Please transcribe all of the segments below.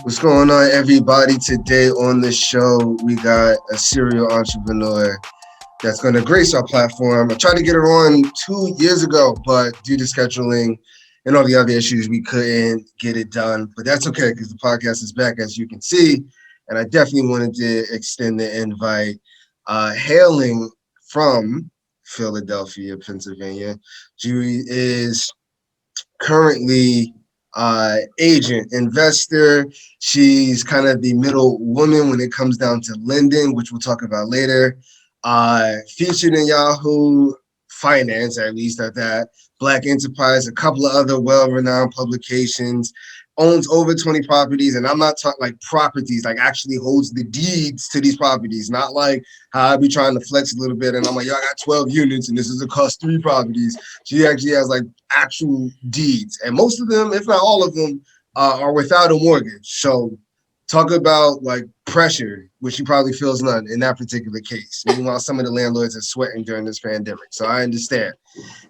What's going on, everybody? Today on the show, we got a serial entrepreneur that's going to grace our platform. I tried to get her on 2 years ago, but due to scheduling and all the other issues, we couldn't get it done. But that's okay, because the podcast is back, as you can see. And I definitely wanted to extend the invite. Hailing from Philadelphia, Pennsylvania, Julie is currently agent, investor. She's kind of the middle woman when it comes down to lending, which we'll talk about later. Featured in Yahoo Finance, at least at that, Black Enterprise, a couple of other well-renowned publications. Owns over 20 properties, and I'm not talking like properties, like actually holds the deeds to these properties, not like how I be trying to flex a little bit and I'm like, yo, I got 12 units and this is a cost 3 properties. She actually has like actual deeds, and most of them, if not all of them, are without a mortgage. So talk about like pressure, which she probably feels none in that particular case. Meanwhile, some of the landlords are sweating during this pandemic, so I understand.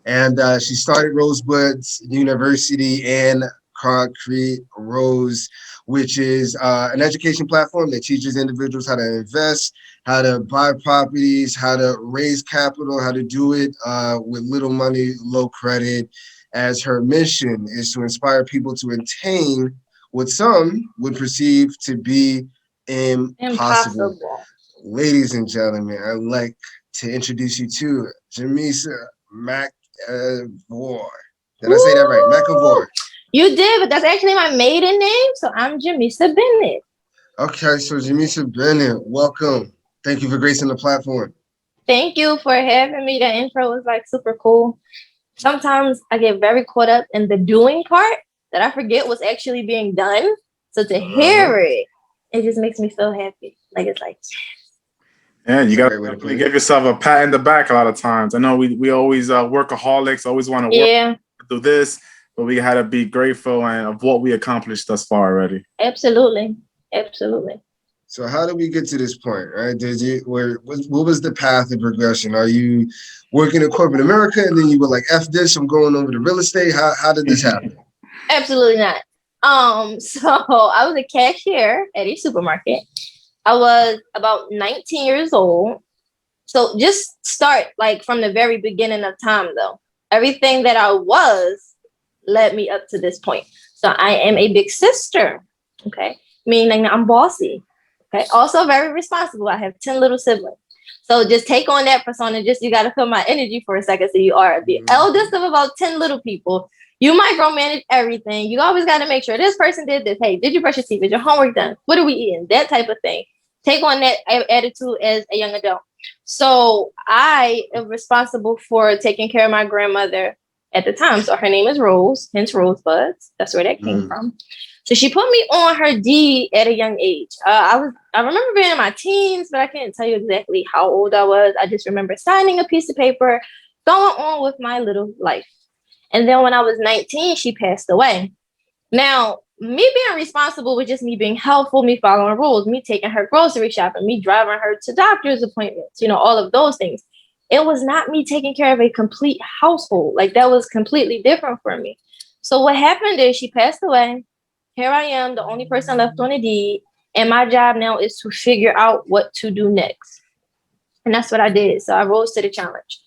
And she started Rosebud's University in Concrete Rose, which is an education platform that teaches individuals how to invest, how to buy properties, how to raise capital, how to do it with little money, low credit, as her mission is to inspire people to attain what some would perceive to be impossible. Ladies and gentlemen, I'd like to introduce you to Jamisa McIvor. Did I say that right? McIvor. You did, but that's actually my maiden name, so I'm Jamisa Bennett. Okay, so Jamisa Bennett, welcome. Thank you for gracing the platform. Thank you for having me. The intro was like super cool. Sometimes I get very caught up in the doing part that I forget what's actually being done. So to hear it, it just makes me feel happy. Like it's like, yeah, you got to give yourself a pat in the back a lot of times. I know we always workaholics, always want to work, do this, but we had to be grateful and of what we accomplished thus far already. Absolutely. Absolutely. So how did we get to this point, right? What was the path of progression? Are you working in corporate America and then you were like, F this, I'm going over to real estate? How did this happen? Absolutely not. So I was a cashier at a supermarket. I was about 19 years old. So just start like from the very beginning of time though. Everything that I was led me up to this point. So I am a big sister. Okay. Meaning I'm bossy. Okay. Also very responsible. I have 10 little siblings. So just take on that persona. Just you got to feel my energy for a second. So you are the eldest of about 10 little people. You micromanage everything. You always got to make sure this person did this. Hey, did you brush your teeth? Is your homework done? What are we eating? That type of thing. Take on that attitude as a young adult. So I am responsible for taking care of my grandmother at the time. So her name is Rose, hence Rosebuds. That's where that came from. So she put me on her deed at a young age. I remember being in my teens, but I can't tell you exactly how old I was. I just remember signing a piece of paper, going on with my little life. And then when I was 19, she passed away. Now, me being responsible was just me being helpful, me following rules, me taking her grocery shopping, me driving her to doctor's appointments, all of those things. It was not me taking care of a complete household. Like that was completely different for me. So what happened is she passed away. Here I am, the only person left on the deed. And my job now is to figure out what to do next. And that's what I did. So I rose to the challenge.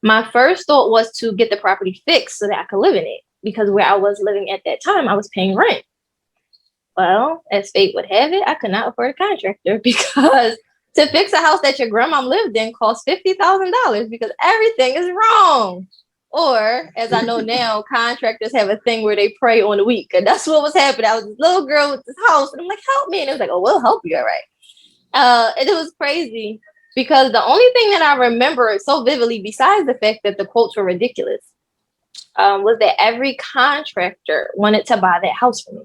My first thought was to get the property fixed so that I could live in it. Because where I was living at that time, I was paying rent. Well, as fate would have it, I could not afford a contractor because to fix a house that your grandma lived in costs $50,000 because everything is wrong. Or, as I know now, contractors have a thing where they prey on the weak. And that's what was happening. I was this little girl with this house. And I'm like, help me. And it was like, oh, we'll help you. All right. And it was crazy because the only thing that I remember so vividly, besides the fact that the quotes were ridiculous, was that every contractor wanted to buy that house from me.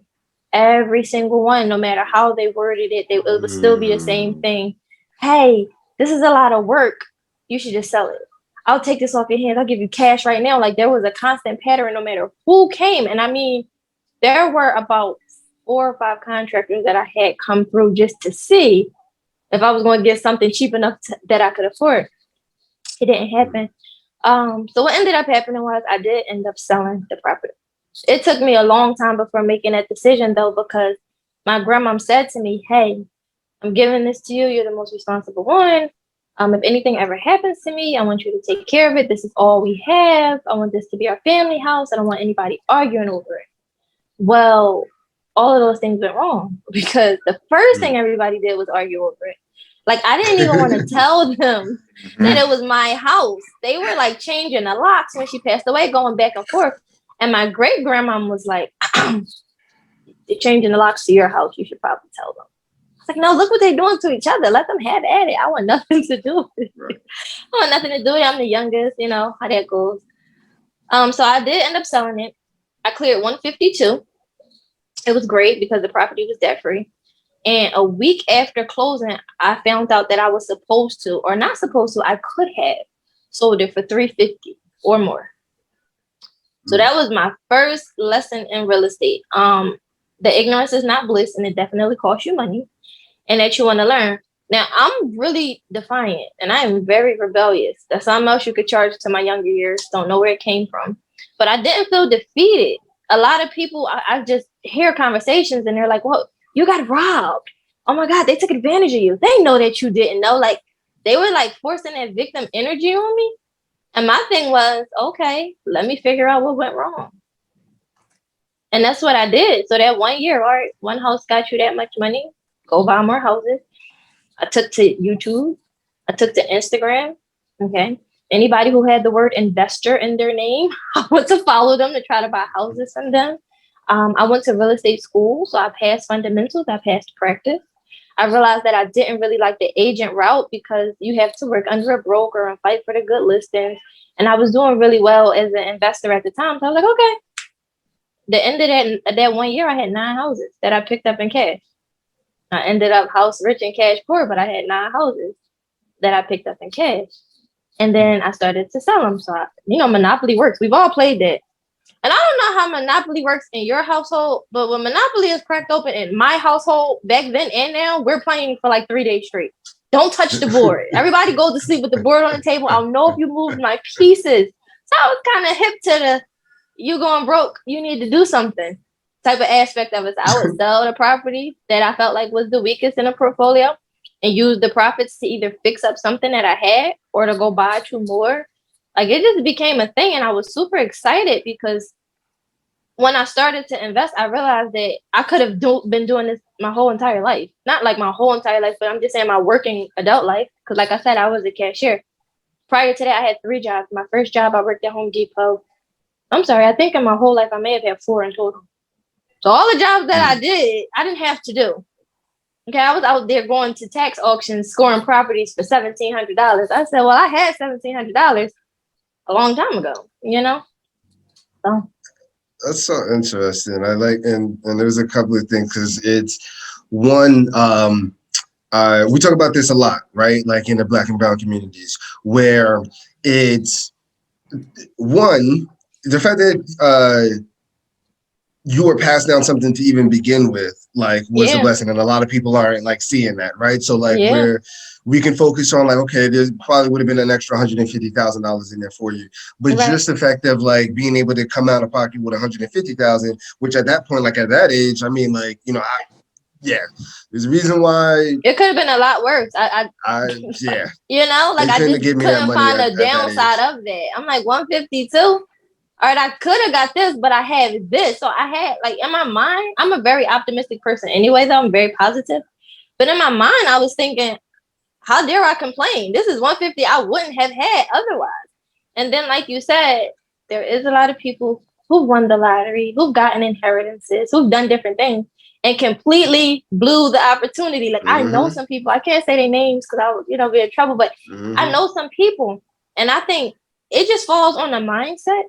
Every single one, no matter how they worded it, it would still be the same thing. Hey, this is a lot of work. You should just sell it. I'll take this off your hands. I'll give you cash right now. Like there was a constant pattern no matter who came. And I mean, there were about 4 or 5 contractors that I had come through just to see if I was going to get something cheap enough that I could afford. It didn't happen. So what ended up happening was I did end up selling the property. It took me a long time before making that decision, though, because my grandmom said to me, hey, I'm giving this to you. You're the most responsible one. If anything ever happens to me, I want you to take care of it. This is all we have. I want this to be our family house. I don't want anybody arguing over it. Well, all of those things went wrong because the first thing everybody did was argue over it. Like, I didn't even want to tell them that it was my house. They were like changing the locks when she passed away, going back and forth. And my great grandmom was like, they're changing the locks to your house. You should probably tell them. It's like, no, look what they're doing to each other. Let them have at it. I want nothing to do with it. Right. I want nothing to do with it. I'm the youngest, you know how that goes. So I did end up selling it. I cleared 152. It was great because the property was debt free. And a week after closing, I found out that I was supposed to, or not supposed to, I could have sold it for $350 or more. So that was my first lesson in real estate. The ignorance is not bliss, and it definitely costs you money, and that you want to learn. Now, I'm really defiant, and I am very rebellious. That's something else you could charge to my younger years. Don't know where it came from. But I didn't feel defeated. A lot of people, I just hear conversations, and they're like, well, you got robbed. Oh, my God, they took advantage of you. They know that you didn't know. Like, they were, like, forcing that victim energy on me. And my thing was, okay, let me figure out what went wrong. And that's what I did. So that 1 year, all right, one house got you that much money. Go buy more houses. I took to YouTube. I took to Instagram. Okay. Anybody who had the word investor in their name, I went to follow them to try to buy houses from them. I went to real estate school. So I passed fundamentals. I passed practice. I realized that I didn't really like the agent route because you have to work under a broker and fight for the good listings. And I was doing really well as an investor at the time. So I was like, okay. The end of that 1 year, I had 9 houses that I picked up in cash. I ended up house rich and cash poor, but I had 9 houses that I picked up in cash. And then I started to sell them. So, Monopoly works. We've all played that. And I don't know how Monopoly works in your household, but when Monopoly is cracked open in my household back then and now, we're playing for like 3 days straight. Don't touch the board. Everybody goes to sleep with the board on the table. I'll know if you moved my pieces. So I was kind of hip to the, you going broke, you need to do something type of aspect of it. So I would sell the property that I felt like was the weakest in the portfolio and use the profits to either fix up something that I had or to go buy 2 more. Like, it just became a thing, and I was super excited because when I started to invest, I realized that I could have been doing this my whole entire life. Not like my whole entire life, but I'm just saying my working adult life. Because like I said, I was a cashier. Prior to that, I had 3 jobs. My first job, I worked at Home Depot. I'm sorry, I think in my whole life, I may have had 4 in total. So all the jobs that I did, I didn't have to do. Okay, I was out there going to tax auctions, scoring properties for $1,700. I said, well, I had $1,700 a long time ago, So. That's so interesting. I like, and there's a couple of things because it's one, we talk about this a lot, right? Like in the Black and brown communities where it's one, the fact that you were passed down something to even begin with, like, was a blessing. And a lot of people aren't like seeing that, right? So like where we can focus on like, okay, there's probably would have been an extra $150,000 in there for you. But just the fact of like being able to come out of pocket with $150,000, which at that point, like at that age, I mean, like, there's a reason why it could have been a lot worse. I like I just couldn't find a downside of that. I'm like 152. All right, I could have got this, but I had this. So I had, like, in my mind, I'm a very optimistic person anyway, though. I'm very positive. But in my mind, I was thinking, how dare I complain? This is 150 I wouldn't have had otherwise. And then, like you said, there is a lot of people who've won the lottery, who've gotten inheritances, who've done different things, and completely blew the opportunity. Like, I know some people, I can't say their names because I would, be in trouble, but I know some people. And I think it just falls on the mindset.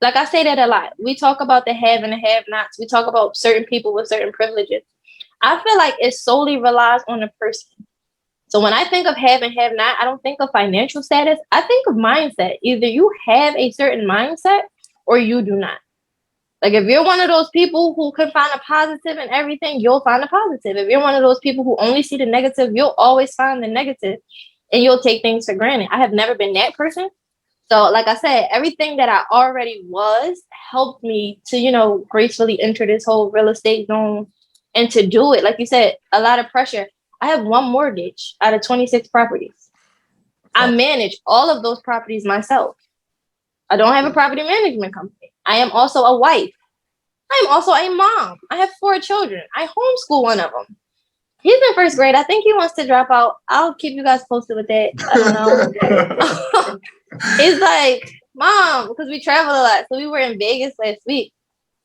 Like I say that a lot. We talk about the have and the have-nots. We talk about certain people with certain privileges. I feel like it solely relies on the person. So when I think of have and have-not, I don't think of financial status. I think of mindset. Either you have a certain mindset or you do not. Like if you're one of those people who can find a positive in everything, you'll find a positive. If you're one of those people who only see the negative, you'll always find the negative and you'll take things for granted. I have never been that person. So like I said, everything that I already was helped me to, you know, gracefully enter this whole real estate zone and to do it. Like you said, a lot of pressure. I have one mortgage out of 26 properties. I manage all of those properties myself. I don't have a property management company. I am also a wife. I am also a mom. I have 4 children. I homeschool one of them. He's in first grade. I think he wants to drop out. I'll keep you guys posted with that. I don't know. He's like, Mom, because we travel a lot. So we were in Vegas last week,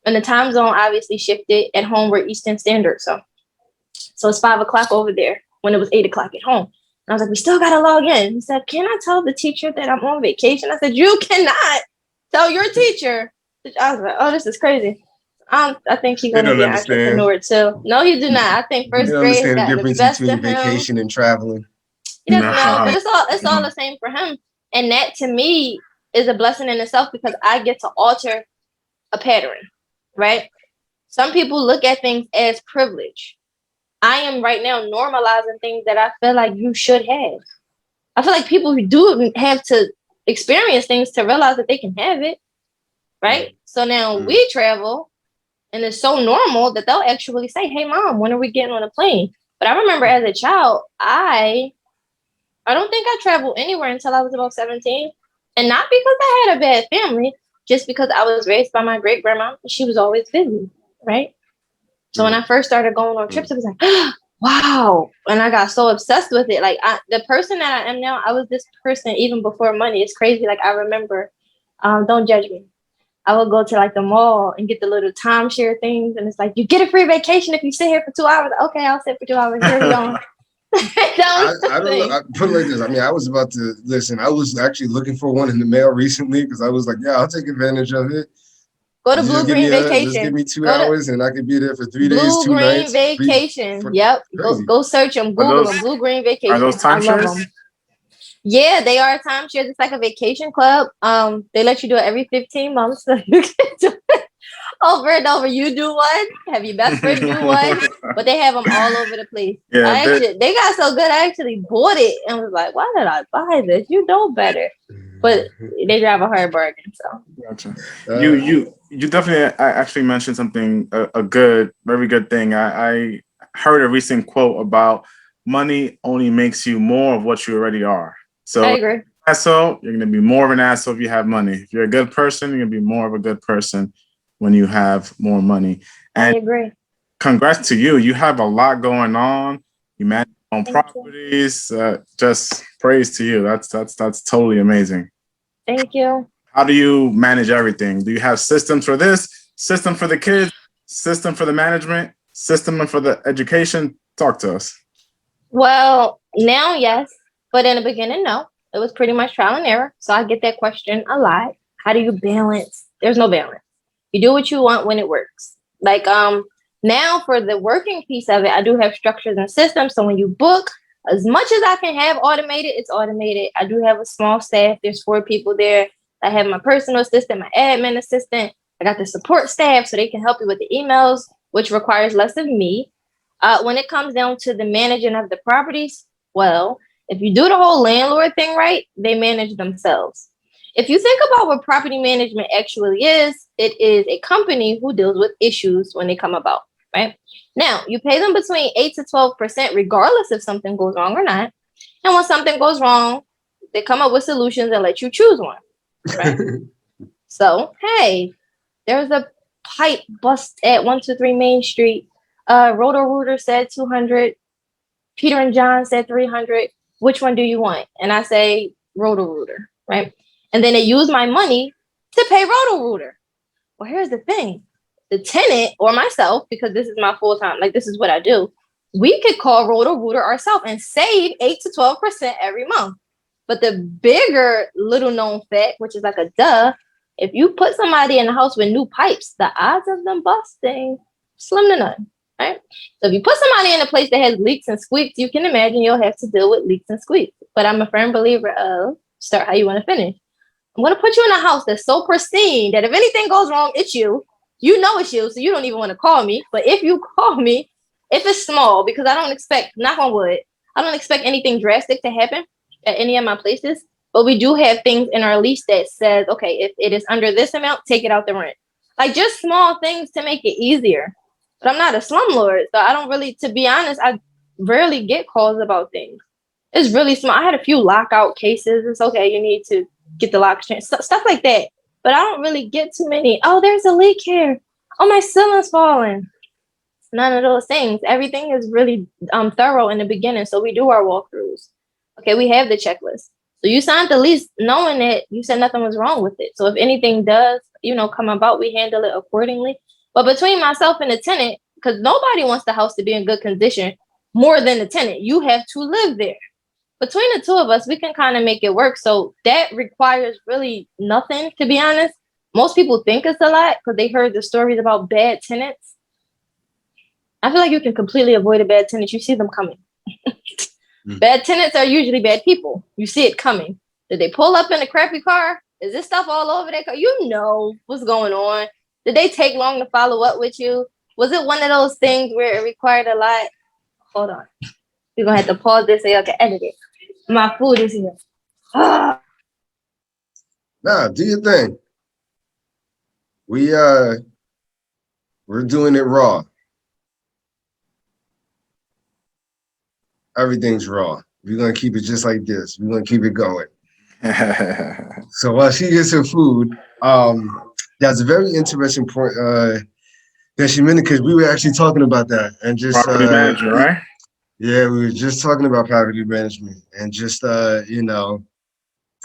and the time zone obviously shifted. At home, we're Eastern Standard. So it's 5 o'clock over there when it was 8 o'clock at home. And I was like, we still got to log in. He said, can I tell the teacher that I'm on vacation? I said, you cannot tell your teacher. I was like, oh, this is crazy. I think he's going to be an entrepreneur too. No, you do not. I think first grade has got the best of him. Vacation and traveling. He doesn't know, but it's all the same for him. And that to me is a blessing in itself because I get to alter a pattern, right? Some people look at things as privilege. I am right now normalizing things that I feel like you should have. I feel like people who do have to experience things to realize that they can have it, right? So now we travel, and it's so normal that they'll actually say, hey, Mom, when are we getting on a plane? But I remember as a child, I don't think I traveled anywhere until I was about 17. And not because I had a bad family, just because I was raised by my great grandma. She was always busy, right? So when I first started going on trips, it was like, wow. And I got so obsessed with it. Like the person that I am now, I was this person even before money. It's crazy. Like I remember, don't judge me. I would go to like the mall and get the little timeshare things. And it's like, you get a free vacation if you sit here for 2 hours. Okay, I'll sit for 2 hours. Here we go. I don't know. I put it like this. I mean, I was about to listen. I was actually looking for one in the mail recently because I was like, yeah, I'll take advantage of it. Go to Blue Green Vacation. Just give me 2 hours and I could be there for 3 days, 2 nights. Blue Green Vacation. Yep. Go search them. Google them. Blue Green Vacation. Are those timeshares? Yeah, they are timeshares. It's like a vacation club. They let you do it every 15 months, so you can do it over and over. You do one, have your best friend do one, but they have them all over the place. Yeah, they got so good. I actually bought it and was like, why did I buy this? You know better, but they drive a hard bargain. So gotcha. You definitely actually mentioned something a very good thing. I heard a recent quote about money only makes you more of what you already are. So I agree. Asshole, you're going to be more of an asshole if you have money. If you're a good person, you're going to be more of a good person when you have more money. And I agree. Congrats to you. You have a lot going on. You manage your own properties. Just praise to you. That's totally amazing. Thank you. How do you manage everything? Do you have systems for this, system for the kids, system for the management, system for the education? Talk to us. Well, now, yes. But in the beginning, no. It was pretty much trial and error. So I get that question a lot. How do you balance? There's no balance. You do what you want when it works. Like now for the working piece of it, I do have structures and systems. So when you book, as much as I can have automated, it's automated. I do have a small staff. There's 4 people there. I have my personal assistant, my admin assistant. I got the support staff so they can help you with the emails, which requires less of me. When it comes down to the managing of the properties, well, if you do the whole landlord thing right, they manage themselves. If you think about what property management actually is, it is a company who deals with issues when they come about, right? Now, you pay them between 8 to 12% regardless if something goes wrong or not. And when something goes wrong, they come up with solutions and let you choose one, right? So, hey, there's a pipe bust at 123 Main Street. Roto-Rooter said 200. Peter and John said 300. Which one do you want? And I say Roto-Rooter, right? And then they use my money to pay Roto-Rooter. Well, here's the thing. The tenant or myself, because this is my full time, like this is what I do, we could call Roto-Rooter ourselves and save 8 to 12% every month. But the bigger little known fact, which is like a duh, if you put somebody in the house with new pipes, the odds of them busting, slim to none. Right? So if you put somebody in a place that has leaks and squeaks, you can imagine you'll have to deal with leaks and squeaks. But I'm a firm believer of start how you want to finish. I'm going to put you in a house that's so pristine that if anything goes wrong, it's you. You know it's you, so you don't even want to call me. But if you call me, if it's small, because I don't expect, knock on wood, I don't expect anything drastic to happen at any of my places. but we do have things in our lease that says, okay, if it is under this amount, take it out the rent. Like just small things to make it easier. But I'm not a slumlord, so I don't really, to be honest, I rarely get calls about things. It's really small. I had a few lockout cases. It's okay, you need to get the lock changed, stuff like that. But I don't really get too many. Oh, there's a leak here. Oh, my ceiling's falling. None of those things. Everything is really thorough in the beginning. So we do our walkthroughs. Okay, we have the checklist. So you signed the lease knowing that you said nothing was wrong with it. So if anything does, come about, we handle it accordingly. But between myself and the tenant, because nobody wants the house to be in good condition more than the tenant, you have to live there. Between the two of us, we can kind of make it work. So that requires really nothing, to be honest. Most people think it's a lot because they heard the stories about bad tenants. I feel like you can completely avoid a bad tenant. You see them coming. Bad tenants are usually bad people. You see it coming. Did they pull up in a crappy car? Is this stuff all over their car? You know what's going on. Did they take long to follow up with you? Was it one of those things where it required a lot? Hold on. We're going to have to pause this so y'all can edit it. My food is here. Nah, do your thing. We're doing it raw. Everything's raw. We're gonna keep it just like this. We're gonna keep it going. So while she gets her food, that's a very interesting point that she mentioned, because we were actually talking about that and just property manager, right? Yeah, we were just talking about property management and just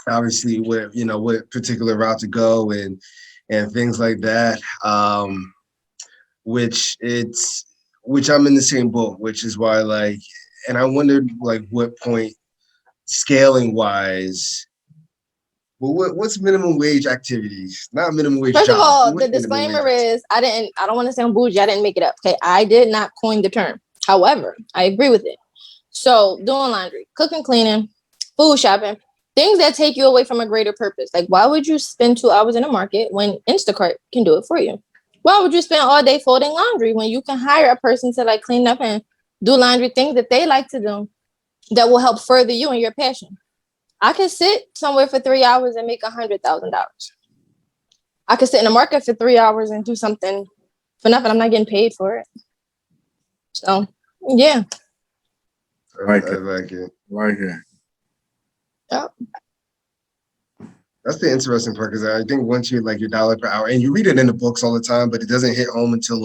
obviously what particular route to go and things like that. Which I'm in the same boat, which is why and I wondered what point scaling wise. Well, what's minimum wage activities? Not minimum wage. First jobs, of all, the disclaimer is I don't want to sound bougie. I didn't make it up. Okay, I did not coin the term. However, I agree with it. So doing laundry, cooking, cleaning, food shopping, things that take you away from a greater purpose. Like, why would you spend 2 hours in the market when Instacart can do it for you? Why would you spend all day folding laundry when you can hire a person to clean up and do laundry, things that they like to do that will help further you and your passion? I can sit somewhere for 3 hours and make $100,000. I could sit in the market for 3 hours and do something for nothing. I'm not getting paid for it. So, yeah. I like it. Yep. That's the interesting part, because I think once you're your dollar per hour, and you read it in the books all the time, but it doesn't hit home until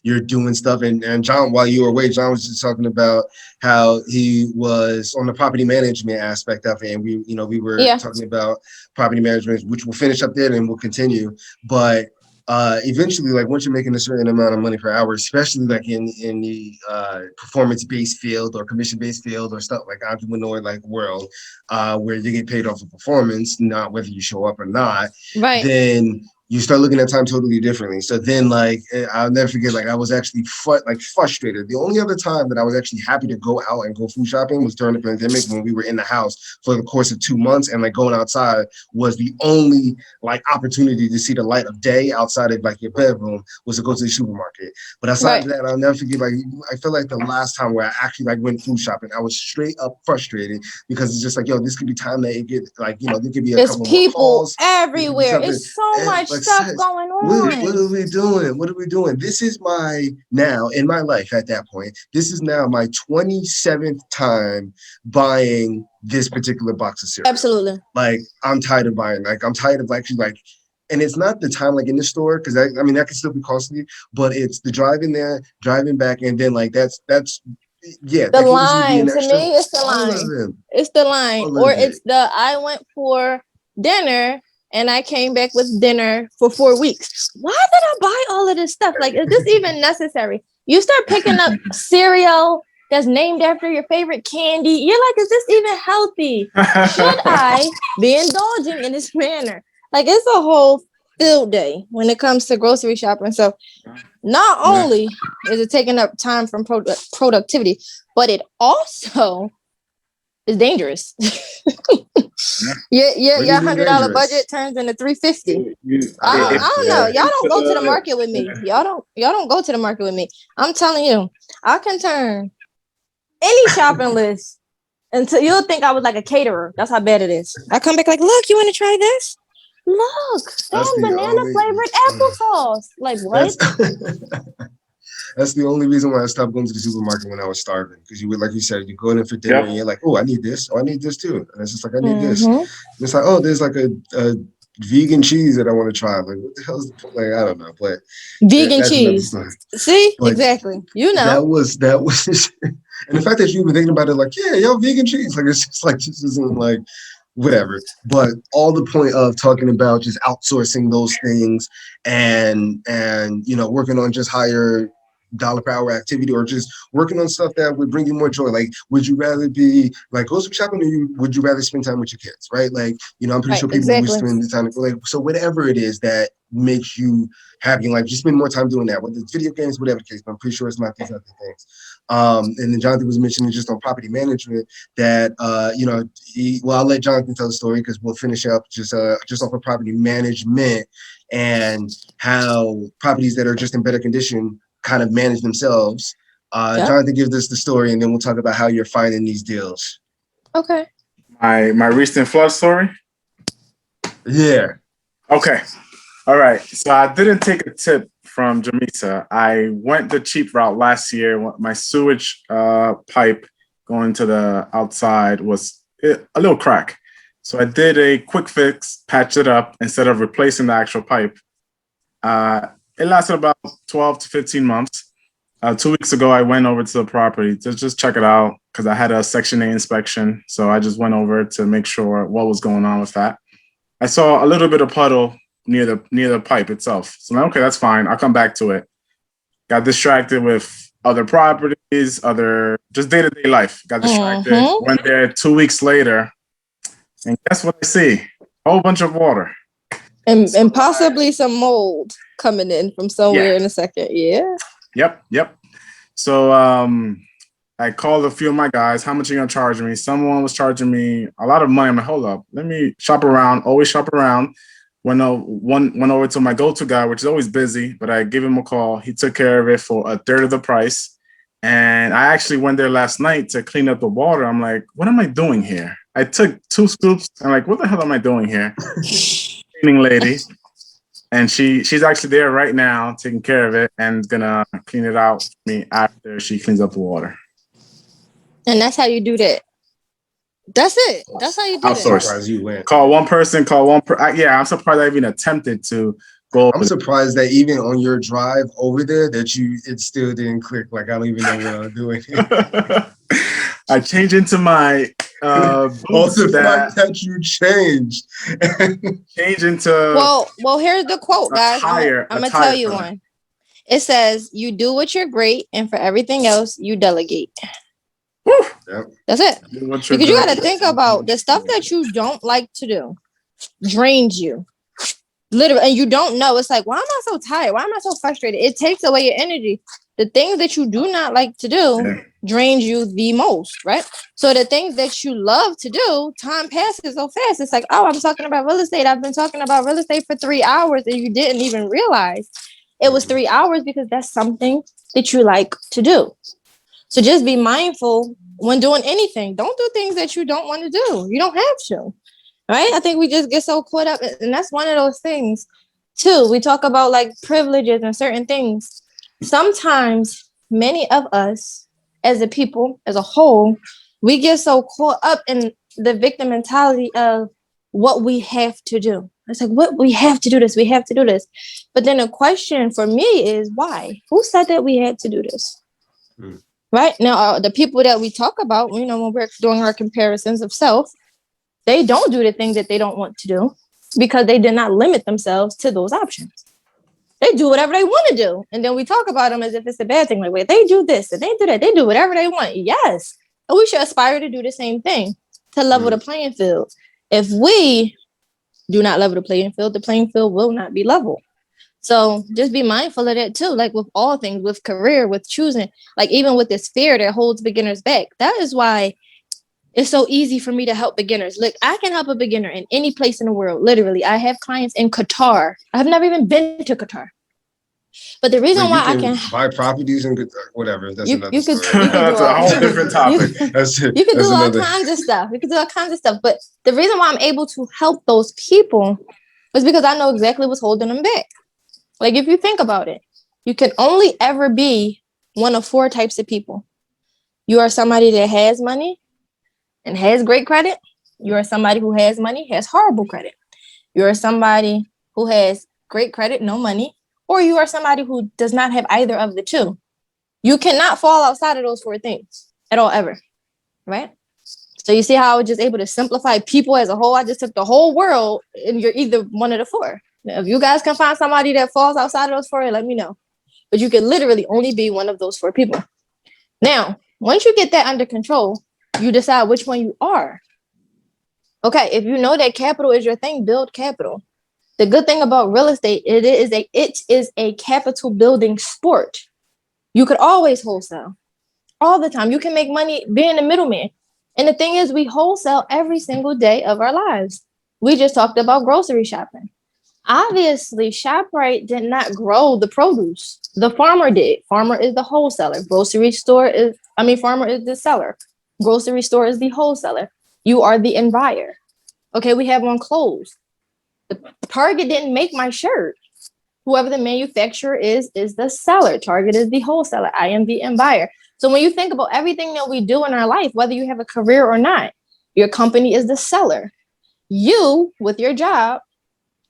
you're doing stuff. And John, while you were away, John was just talking about how he was on the property management aspect of it, and we were talking about property management, which we'll finish up there and we'll continue. But eventually, once you're making a certain amount of money per hour, especially in the performance-based field or commission-based field or stuff like entrepreneur world, where you get paid off of performance, not whether you show up or not, right? Then you start looking at time totally differently. So then, I'll never forget, I was actually frustrated. The only other time that I was actually happy to go out and go food shopping was during the pandemic, when we were in the house for the course of 2 months, and going outside was the only opportunity to see the light of day outside of your bedroom was to go to the supermarket. But aside that, I'll never forget, I feel like the last time where I actually went food shopping, I was straight up frustrated, because it's just this could be time that it get there could be a couple more calls everywhere. It's so much stuff going on. What are we doing? This is now in my life at that point. This is now my 27th time buying this particular box of cereal. Absolutely. I'm tired of buying. I'm tired of actually and it's not the time in the store, because that can still be costly, but it's the driving there, driving back, and then that's the line. To me, it's the line. It's the line, or it's the I went for dinner and I came back with dinner for 4 weeks. Why did I buy all of this stuff? Is this even necessary? You start picking up cereal that's named after your favorite candy. You're is this even healthy? Should I be indulging in this manner? It's a whole field day when it comes to grocery shopping. So not only is it taking up time from productivity, but it also is dangerous. Your $100 budget turns into $350. I don't know. Y'all don't go to the market with me. Y'all don't go to the market with me. I'm telling you, I can turn any shopping list Until you'll think I was like a caterer. That's how bad it is. I come back like, look, you want to try this? Look, they have banana flavored applesauce. Like what? That's the only reason why I stopped going to the supermarket when I was starving. Because you would, like you said, you go in for dinner and you're like, oh, I need this. Oh, I need this too. And it's just like, I need this. And it's like, oh, there's like a vegan cheese that I want to try. Like, what the hell is the, like? I don't know, but vegan cheese. See, but exactly. You know, that was, and the fact that you've been thinking about it, like, yeah, yo, vegan cheese. Like, it's just like this isn't like whatever. But all the point of talking about just outsourcing those things and working on just higher dollar per hour activity, or just working on stuff that would bring you more joy. Like, would you rather be like grocery shopping, or would you rather spend time with your kids? Right? Like, I'm pretty sure people would spend the time like, so whatever it is that makes you happy in life, just spend more time doing that. Whether it's video games, whatever the case, but I'm pretty sure it's not these other things. And then Jonathan was mentioning just on property management that I'll let Jonathan tell the story because we'll finish up just off of property management and how properties that are just in better condition kind of manage themselves. Jonathan, give us the story, and then we'll talk about how you're finding these deals. Okay. My recent flood story? Yeah. Okay. All right. So I didn't take a tip from Jamisa. I went the cheap route last year. My sewage pipe going to the outside was a little crack. So I did a quick fix, patched it up instead of replacing the actual pipe. It lasted about 12 to 15 months. 2 weeks ago, I went over to the property to just check it out because I had a Section 8 inspection. So I just went over to make sure what was going on with that. I saw a little bit of puddle near the pipe itself. So I'm like, okay, that's fine. I'll come back to it. Got distracted with other properties, just day-to-day life. Got distracted. Went there 2 weeks later. And guess what I see? A whole bunch of water. And possibly some mold coming in from somewhere in a second. Yeah. Yep. So I called a few of my guys. How much are you going to charge me? Someone was charging me a lot of money. I'm like, hold up. Let me shop around. Always shop around. Went over to my go-to guy, which is always busy, but I gave him a call. He took care of it for a third of the price. And I actually went there last night to clean up the water. I'm like, what am I doing here? I took 2 scoops. I'm like, what the hell am I doing here? Cleaning lady. And she's actually there right now taking care of it and gonna clean it out for me after she cleans up the water. And that's how you do that. That's it. That's how you do it. Call one person. I'm surprised I even attempted to go. I'm surprised that even on your drive over there it still didn't click. Like, I don't even know what I'm doing. I changed into my also the fact that you changed. Change into well here's the quote, guys. I'm gonna tell you one. It says, you do what you're great, and for everything else you delegate. Yep. That's it. Because you got to think about the stuff that you don't like to do drains you. Literally, and you don't know. It's like, why am I so tired? Why am I so frustrated? It takes away your energy. The things that you do not like to do drains you the most, right? So the things that you love to do, time passes so fast. It's like, oh, I'm talking about real estate. I've been talking about real estate for 3 hours, and you didn't even realize it was 3 hours because that's something that you like to do. So just be mindful when doing anything. Don't do things that you don't want to do. You don't have to, right? I think we just get so caught up. And that's one of those things, too. We talk about like privileges and certain things. Sometimes many of us as a people, as a whole, we get so caught up in the victim mentality of what we have to do. It's like, what we have to do this. We have to do this. But then the question for me is why? Who said that we had to do this? Right now, the people that we talk about, when we're doing our comparisons of self, they don't do the things that they don't want to do because they did not limit themselves to those options. They do whatever they want to do. And then we talk about them as if it's a bad thing. Like, wait, they do this and they do that. They do whatever they want. Yes. And we should aspire to do the same thing, to level the playing field. If we do not level the playing field will not be level. So just be mindful of that too. Like with all things, with career, with choosing, like even with this fear that holds beginners back. That is why it's so easy for me to help beginners. Look, I can help a beginner in any place in the world. Literally, I have clients in Qatar. I've never even been to Qatar. But the reason why I can buy properties and whatever, that's another story. That's a whole different topic. You could do all kinds of stuff. You could do all kinds of stuff. But the reason why I'm able to help those people is because I know exactly what's holding them back. Like, if you think about it, you can only ever be one of 4 types of people. You are somebody that has money and has great credit. You are somebody who has money, has horrible credit. You are somebody who has great credit, no money, or you are somebody who does not have either of the two. You cannot fall outside of those 4 things at all, ever, right? So you see how I was just able to simplify people as a whole? I just took the whole world, and you're either one of the 4. Now, if you guys can find somebody that falls outside of those 4, let me know. But you can literally only be one of those 4 people. Now, once you get that under control, you decide which one you are. Okay, if you know that capital is your thing, build capital. The good thing about real estate, it is a capital building sport. You could always wholesale all the time. You can make money being a middleman. And the thing is, we wholesale every single day of our lives. We just talked about grocery shopping. Obviously, ShopRite did not grow the produce. The farmer did. Farmer is the wholesaler. Farmer is the seller. Grocery store is the wholesaler. You are the end buyer. Okay, we have on clothes. The Target didn't make my shirt. Whoever the manufacturer is the seller. Target is the wholesaler. I am the end buyer. So when you think about everything that we do in our life, whether you have a career or not, your company is the seller. You, with your job,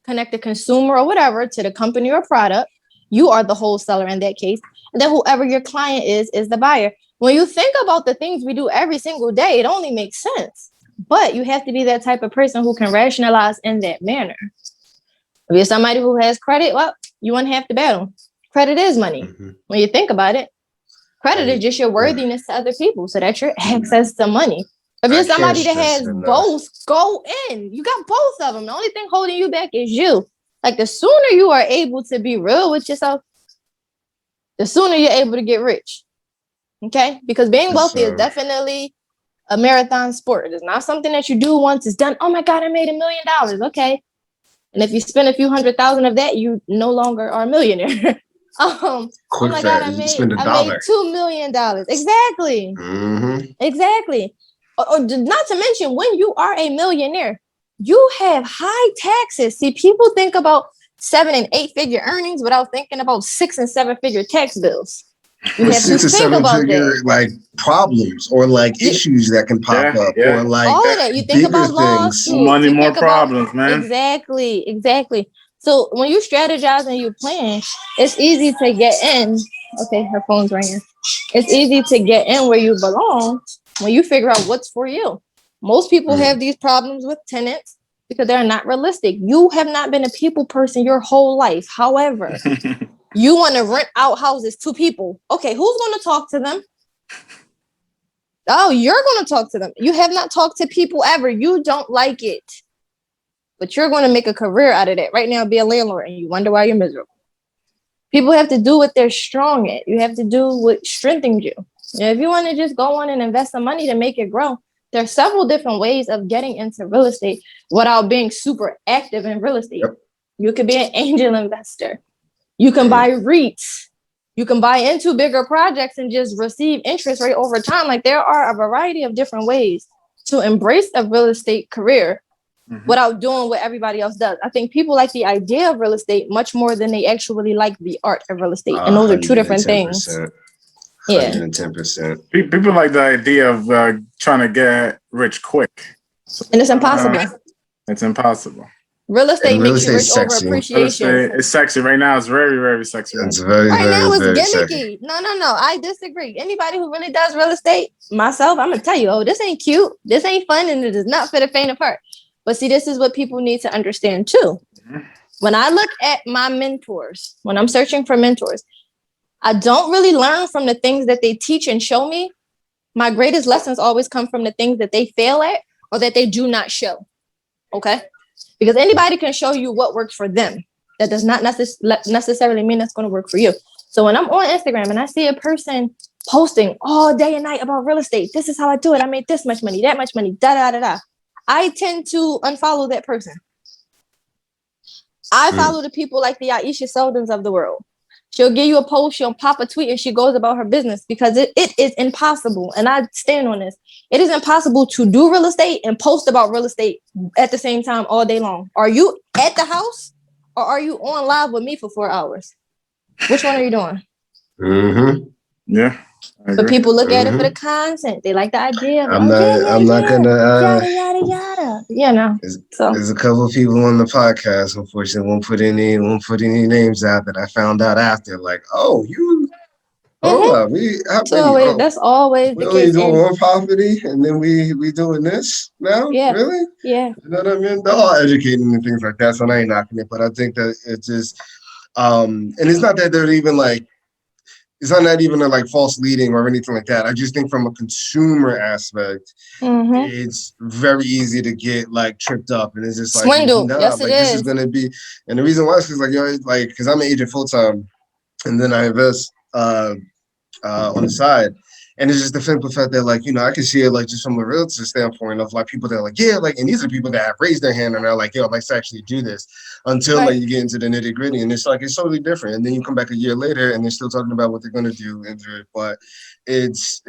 connect the consumer or whatever to the company or product. You are the wholesaler in that case. And then whoever your client is the buyer. When you think about the things we do every single day, it only makes sense. But you have to be that type of person who can rationalize in that manner. If you're somebody who has credit, well, you wouldn't have to battle. Credit is money. Mm-hmm. When you think about it, credit is just your worthiness to other people so that you're access to money. If you're somebody that has both, go in. You got both of them. The only thing holding you back is you. Like, the sooner you are able to be real with yourself, the sooner you're able to get rich. Okay? Because being wealthy is definitely a marathon sport. It is not something that you do once it's done. Oh my God, I made $1 million. Okay. And if you spend a few $100,000 of that, you no longer are a millionaire. Oh my God, I made $2 million. Exactly. Mm-hmm. Exactly. Or not to mention, when you are a millionaire, you have high taxes. See, people think about 7 and 8 figure earnings without thinking about 6 and 7 figure tax bills. You have 6 or 7 figure like problems or like issues that can pop up or like all of that. You think about laws, money, more problems, man. Exactly. So when you strategize and you plan, it's easy to get in. Okay, her phone's ringing. It's easy to get in where you belong when you figure out what's for you. Most people have these problems with tenants because they're not realistic. You have not been a people person your whole life. However, you want to rent out houses to people. Okay, who's going to talk to them? Oh, you're going to talk to them. You have not talked to people ever. You don't like it. But you're going to make a career out of that. Right now, be a landlord, and you wonder why you're miserable. People have to do what they're strong at. You have to do what strengthens you. If you want to just go on and invest some money to make it grow, there are several different ways of getting into real estate without being super active in real estate. Yep. You could be an angel investor. You can buy REITs. You can buy into bigger projects and just receive interest rate over time. Like, there are a variety of different ways to embrace a real estate career without doing what everybody else does. I think people like the idea of real estate much more than they actually like the art of real estate. And those are 2 different things. 110%. People like the idea of trying to get rich quick. So, and it's impossible. It's impossible. Real estate makes you rich over appreciation. It's sexy. Right now, it's very, very sexy. It's very, right very, now, it's very gimmicky. Sexy. No. I disagree. Anybody who really does real estate, myself, I'm going to tell you, this ain't cute. This ain't fun. And it is not for the faint of heart. But see, this is what people need to understand too. When I look at my mentors, when I'm searching for mentors, I don't really learn from the things that they teach and show me. My greatest lessons always come from the things that they fail at or that they do not show. Okay? Because anybody can show you what works for them. That does not necessarily mean that's going to work for you. So when I'm on Instagram and I see a person posting all day and night about real estate, this is how I do it. I made this much money, that much money, da-da-da-da. I tend to unfollow that person. I follow the people like the Aisha Seldons of the world. She'll give you a post, she'll pop a tweet, and she goes about her business because it is impossible. And I stand on this. It is impossible to do real estate and post about real estate at the same time all day long. Are you at the house or are you on live with me for 4 hours? Which one are you doing? Mm-hmm. Yeah. But people look at it for the content. They like the idea. I'm not gonna yada yada yada. You know. There's a couple of people on the podcast. Unfortunately, won't put any names out that I found out after. Like, oh, you. Hold up, that's always we the only case. doing one property, and then we doing this now. Yeah. Really? Yeah. You know what I mean? They're all educating and things like that. So I ain't knocking it, but I think that it's just, and it's not that they're even like. It's not even a like false leading or anything like that. I just think from a consumer aspect, it's very easy to get like tripped up, and it's just like swindle. Yes, like, it this is gonna be. And the reason why is because I'm an agent full time, and then I invest on the side. And it's just the simple fact that, like, I can see it, like, just from a realtor standpoint of, like, people that are like, yeah, like, and these are people that have raised their hand and are like, yo, I'd like to actually do this until, like, you get into the nitty gritty. And it's, like, it's totally different. And then you come back a year later and they're still talking about what they're going to do. But it's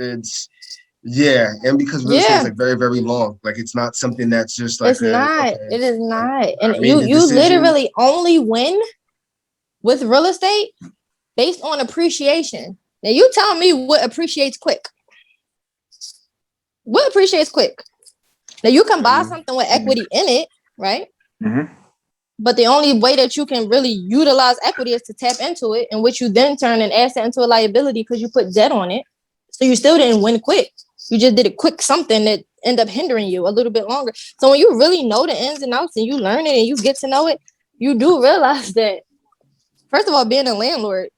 yeah. And because real estate is, like, very, very long. Like, it's not something that's just, like, it is not. And you literally only win with real estate based on appreciation. Now, you tell me what appreciates quick. What appreciates quick? Now, you can buy something with equity in it, right? Mm-hmm. But the only way that you can really utilize equity is to tap into it, in which you then turn an asset into a liability because you put debt on it. So you still didn't win quick. You just did a quick something that ended up hindering you a little bit longer. So when you really know the ins and outs and you learn it and you get to know it, you do realize that, first of all, being a landlord,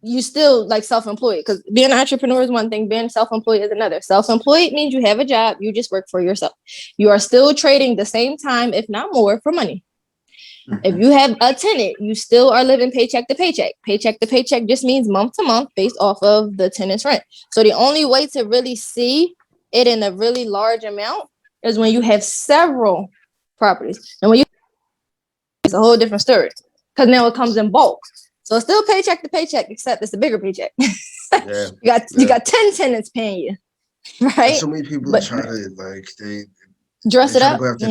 you still like self-employed, because being an entrepreneur is one thing, being self-employed is another. Self-employed means you have a job, you just work for yourself. You are still trading the same time, if not more, for money. If you have a tenant, you still are living paycheck to paycheck. Paycheck to paycheck just means month to month based off of the tenant's rent. So the only way to really see it in a really large amount is when you have several properties. And when you, it's a whole different story, because now it comes in bulk. So it's still paycheck to paycheck, except it's a bigger paycheck. You got 10 tenants paying you, right? And so many people try to like they dress it up. It's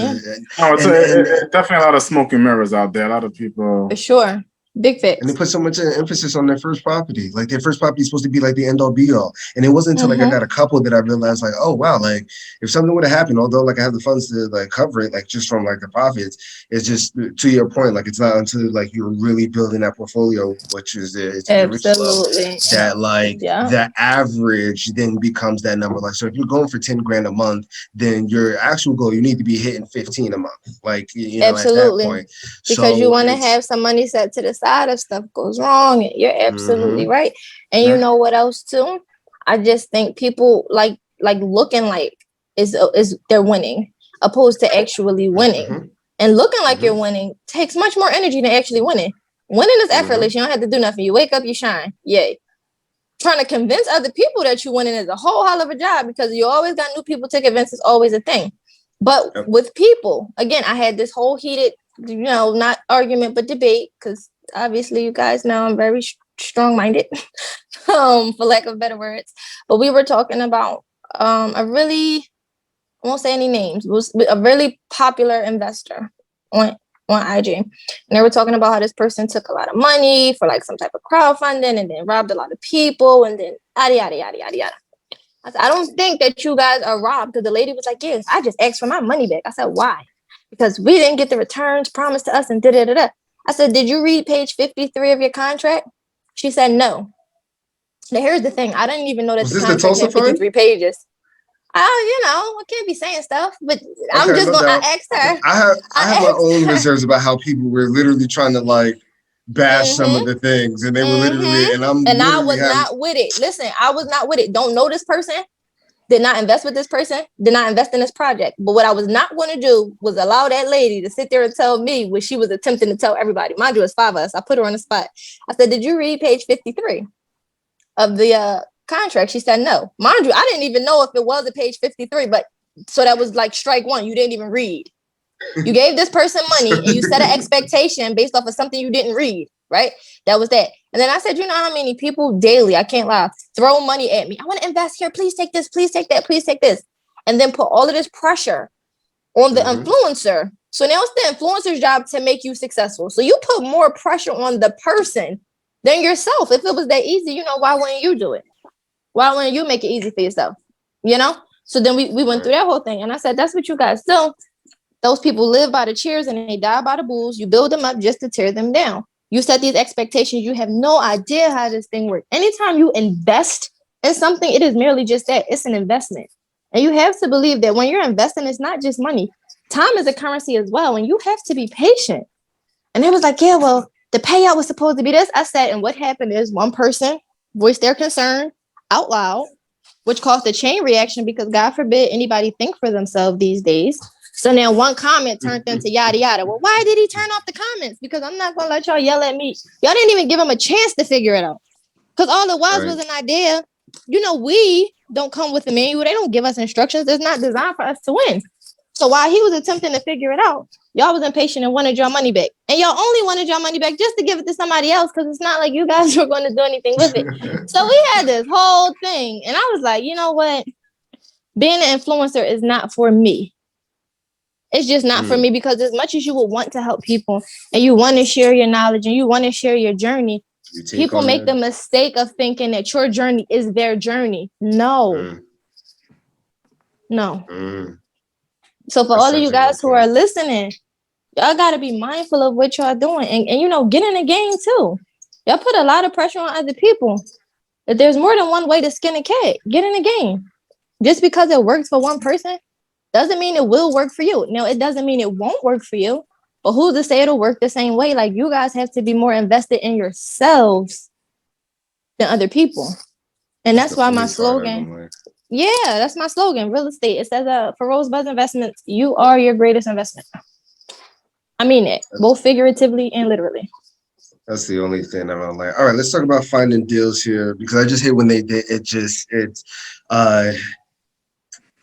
definitely a lot of smoke and mirrors out there. A lot of people, for sure. Big fix. And they put so much emphasis on their first property. Like their first property is supposed to be like the end all be all. And it wasn't until like I got a couple that I realized like, oh wow, like if something would have happened, although like I have the funds to like cover it, like just from like the profits, it's just to your point, like it's not until like you're really building that portfolio, which is it's absolutely that like the average then becomes that number. Like so if you're going for 10 grand a month, then your actual goal, you need to be hitting 15 a month. Like absolutely. At that point. Because you want to have some money set to the side if stuff goes wrong. You're absolutely right. And you know what else too? I just think people like looking like is they're winning opposed to actually winning. And looking like you're winning takes much more energy than actually winning. Winning is effortless. You don't have to do nothing. You wake up, you shine. Yay. Trying to convince other people that you're winning is a whole hell of a job, because you always got new people to convince. It's always a thing. But with people, again, I had this whole heated, not argument, but debate, because obviously you guys know I'm very strong-minded, for lack of better words. But we were talking about I won't say any names, was a really popular investor on IG. And they were talking about how this person took a lot of money for like some type of crowdfunding and then robbed a lot of people and then yada, yada, yada, yada, yada. I said, I don't think that you guys are robbed, because the lady was like, yes, I just asked for my money back. I said, why? Because we didn't get the returns promised to us and da-da-da-da. I said, did you read page 53 of your contract? She said, no. Now, here's the thing. I didn't even know that the contract had 53 pages. I can't be saying stuff, but I'm just going to ask her. I have my own reserves about how people were literally trying to like bash some of the things, and they were literally, and I was not with it. Listen, I was not with it. Don't know this person. Did not invest with this person, did not invest in this project. But what I was not going to do was allow that lady to sit there and tell me what she was attempting to tell everybody. Mind you, it's 5 of us. I put her on the spot. I said, did you read page 53 of the contract? She said, no. Mind you, I didn't even know if it was a page 53, but so that was like strike one. You didn't even read. You gave this person money and you set an expectation based off of something you didn't read, right? That was that. And then I said, you know how many people daily, I can't lie, throw money at me. I want to invest here. Please take this. Please take that. Please take this. And then put all of this pressure on the influencer. So now it's the influencer's job to make you successful. So you put more pressure on the person than yourself. If it was that easy, why wouldn't you do it? Why wouldn't you make it easy for yourself? So then we went through that whole thing. And I said, that's what you guys do. Those people live by the cheers and they die by the bulls. You build them up just to tear them down. You set these expectations. You have no idea how this thing works. Anytime you invest in something, it is merely just that. It's an investment. And you have to believe that when you're investing, it's not just money. Time is a currency as well. And you have to be patient. And it was like, yeah, well, the payout was supposed to be this. I said, and what happened is one person voiced their concern out loud, which caused a chain reaction because God forbid anybody think for themselves these days. So now one comment turned into yada, yada. Well, why did he turn off the comments? Because I'm not going to let y'all yell at me. Y'all didn't even give him a chance to figure it out. Because all it was an idea. We don't come with a manual. They don't give us instructions. It's not designed for us to win. So while he was attempting to figure it out, y'all was impatient and wanted your money back. And y'all only wanted your money back just to give it to somebody else because it's not like you guys were going to do anything with it. So we had this whole thing. And I was like, you know what? Being an influencer is not for me. It's just not for me because as much as you would want to help people and you want to share your knowledge and you want to share your journey, people make the mistake of thinking that your journey is their journey. No. So for all of you guys who are listening, y'all got to be mindful of what y'all doing and get in the game too. Y'all put a lot of pressure on other people. If there's more than one way to skin a cat, get in the game. Just because it works for one person doesn't mean it will work for you. Now, it doesn't mean it won't work for you, but who's to say it'll work the same way? Like, you guys have to be more invested in yourselves than other people. And that's why my slogan, that's my slogan, real estate. It says, for Rosebud Investments, you are your greatest investment. I mean it, both figuratively and literally. That's the only thing I don't like. All right, let's talk about finding deals here because I just hate when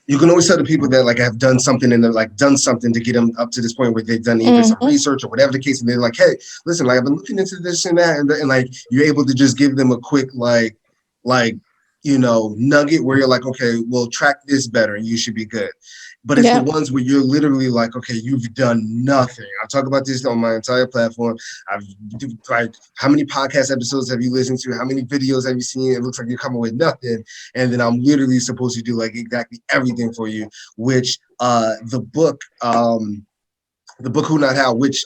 you can always tell the people that like have done something and they're like done something to get them up to this point where they've done either some research or whatever the case, and they're like, hey, listen, like I've been looking into this and that, and like you're able to just give them a quick nugget where you're like, okay, well, track this better and you should be good. But it's the ones where you're literally like, okay, you've done nothing. I talk about this on my entire platform. How many podcast episodes have you listened to? How many videos have you seen? It looks like you're coming with nothing. And then I'm literally supposed to do like exactly everything for you, which the book Who Not How, which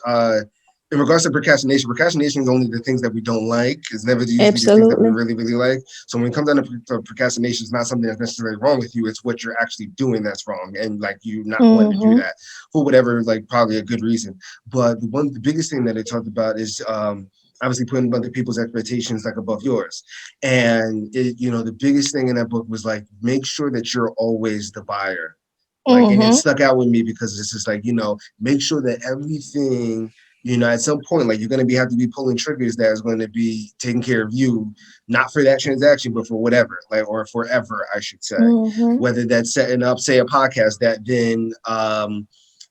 in regards to procrastination is only the things that we don't like. It's never usually the things that we really, really like. So when it comes down to procrastination, it's not something that's necessarily wrong with you. It's what you're actually doing that's wrong. And like you not wanting to do that for whatever, like probably a good reason. But the biggest thing that they talked about is obviously putting other people's expectations like above yours. And the biggest thing in that book was like, make sure that you're always the buyer. Like, and it stuck out with me because it's just like, make sure that everything, at some point, like you're going to have to be pulling triggers that is going to be taking care of you, not for that transaction, but for whatever, like, or forever, I should say. Whether that's setting up, say, a podcast that then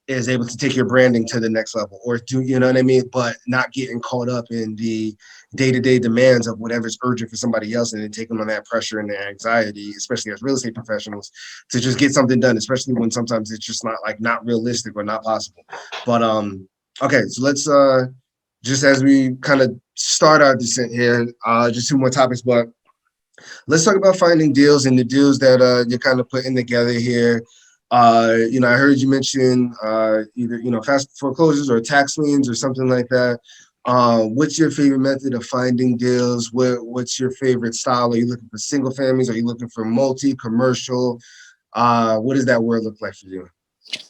is able to take your branding to the next level, or do, you know what I mean? But not getting caught up in the day-to-day demands of whatever's urgent for somebody else and then taking on that pressure and the anxiety, especially as real estate professionals, to just get something done, especially when sometimes it's just not realistic or not possible. But, okay, so let's just as we kind of start our descent here, just two more topics, but let's talk about finding deals and the deals that you're kind of putting together here. I heard you mention either fast foreclosures or tax liens or something like that. What's your favorite method of finding deals? What's your favorite style? Are you looking for single families? Are you looking for multi, commercial? What does that word look like for you?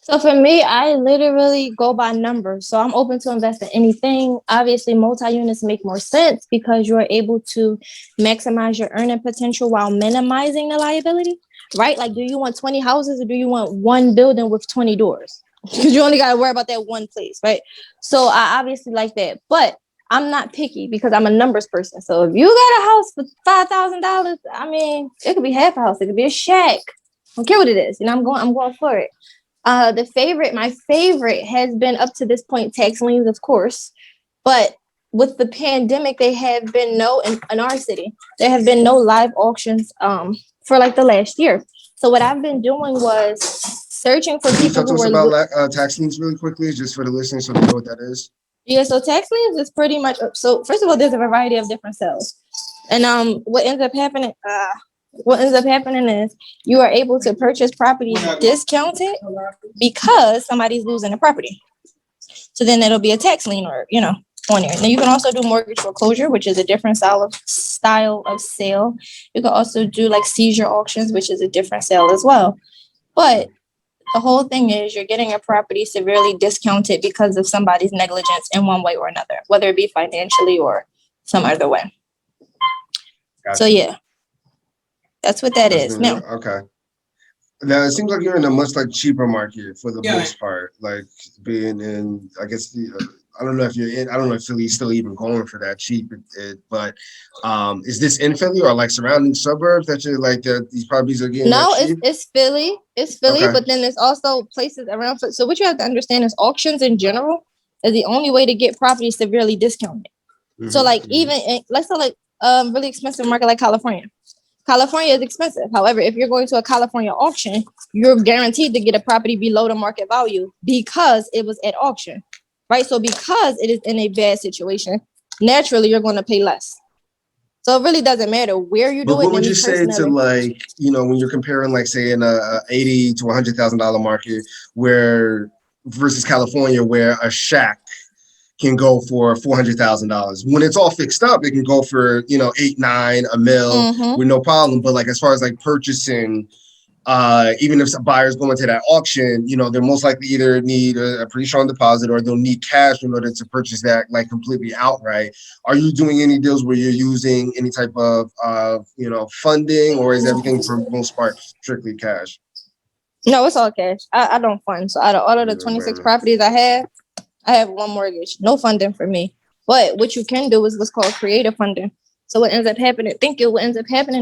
So for me, I literally go by numbers. So I'm open to invest in anything. Obviously, multi-units make more sense because you're able to maximize your earning potential while minimizing the liability, right? Like, do you want 20 houses or do you want one building with 20 doors? Because you only got to worry about that one place, right? So I obviously like that. But I'm not picky because I'm a numbers person. So if you got a house for $5,000, I mean, it could be half a house. It could be a shack. I don't care what it is. I'm going for it. My favorite has been up to this point, tax liens, of course, but with the pandemic, there have been in our city, there have been no live auctions for like the last year. So what I've been doing was searching for Can you people talk to who us were about tax liens really quickly, just for the listeners so they know what that is? Yeah, so tax liens is pretty much, so first of all, there's a variety of different sales. And what ends up happening is you are able to purchase property discounted because somebody's losing the property. So then it'll be a tax lien or, on there. Now you can also do mortgage foreclosure, which is a different style of sale. You can also do like seizure auctions, which is a different sale as well. But the whole thing is you're getting a property severely discounted because of somebody's negligence in one way or another, whether it be financially or some other way. Gotcha. So yeah, that's what that is. Now, okay. Now it seems like you're in a much like cheaper market for the most part, like being in, I guess I don't know if Philly's still even going for that cheap, but is this in Philly or like surrounding suburbs that you're like these properties are getting? No, it's Philly. It's Philly, okay. But then there's also places around. So what you have to understand is auctions in general is the only way to get property severely discounted. Mm-hmm. So like even let's say like really expensive market like California. California is expensive. However, if you're going to a California auction, you're guaranteed to get a property below the market value because it was at auction, right? So because it is in a bad situation, naturally you're going to pay less. So it really doesn't matter where you do it. But what would you say to like, when you're comparing like say in a $80,000 to $100,000 market where versus California where a shack can go for $400,000. When it's all fixed up, it can go for, $8, $9, $1 million with no problem. But like, as far as like purchasing, even if some buyers go into that auction, they're most likely either need a pretty strong deposit or they'll need cash in order to purchase that like completely outright. Are you doing any deals where you're using any type of, funding, or is everything for the most part strictly cash? No, it's all cash. I don't fund. So out of all of the 26 properties I have one mortgage, no funding for me. But what you can do is what's called creative funding. So what ends up happening